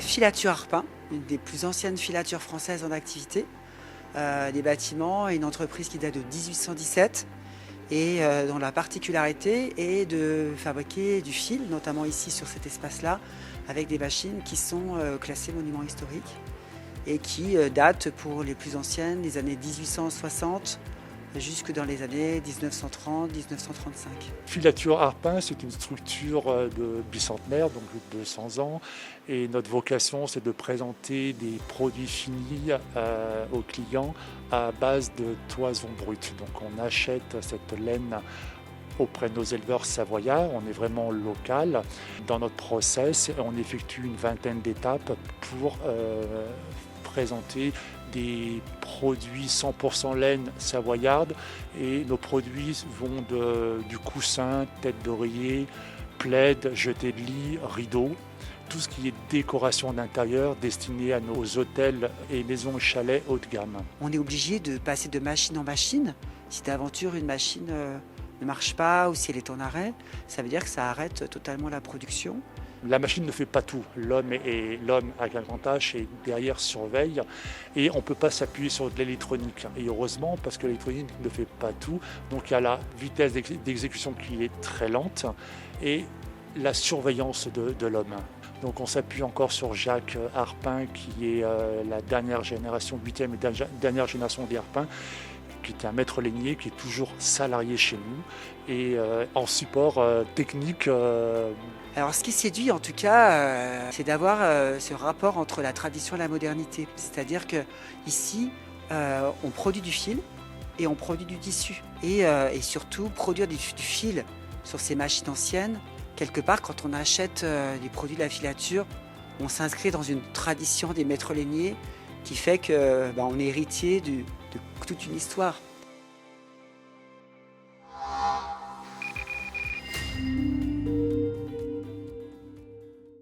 filature Arpin, une des plus anciennes filatures françaises en activité. Des bâtiments et une entreprise qui date de 1817 et dont la particularité est de fabriquer du fil, notamment ici sur cet espace-là, avec des machines qui sont classées monuments historiques et qui datent pour les plus anciennes des années 1860 jusque dans les années 1930-1935. Filature Arpin, c'est une structure de bicentenaire, donc de 200 ans. Et notre vocation, c'est de présenter des produits finis aux clients à base de toison brute. Donc on achète cette laine auprès de nos éleveurs savoyards, on est vraiment local. Dans notre process, on effectue une vingtaine d'étapes pour présenter des produits 100% laine savoyarde, et nos produits vont du coussin, tête d'oreiller, plaid, jeté de lit, rideau, tout ce qui est décoration d'intérieur destinée à nos hôtels et maisons et chalets haut de gamme. On est obligé de passer de machine en machine. Si d'aventure une machine ne marche pas ou si elle est en arrêt, ça veut dire que ça arrête totalement la production. La machine ne fait pas tout. L'homme avec un grand H et derrière surveille, et on ne peut pas s'appuyer sur de l'électronique. Et heureusement, parce que l'électronique ne fait pas tout. Donc il y a la vitesse d'exécution qui est très lente et la surveillance de l'homme. Donc on s'appuie encore sur Jacques Arpin, qui est la dernière génération, 8e et dernière génération des Arpin, qui est un maître lainier, qui est toujours salarié chez nous et en support technique. Alors ce qui séduit en tout cas, c'est d'avoir ce rapport entre la tradition et la modernité. C'est-à-dire qu'ici, on produit du fil et on produit du tissu. Et surtout, produire du fil sur ces machines anciennes, quelque part, quand on achète des produits de la filature, on s'inscrit dans une tradition des maîtres lainiers qui fait qu'on est héritier de toute une histoire.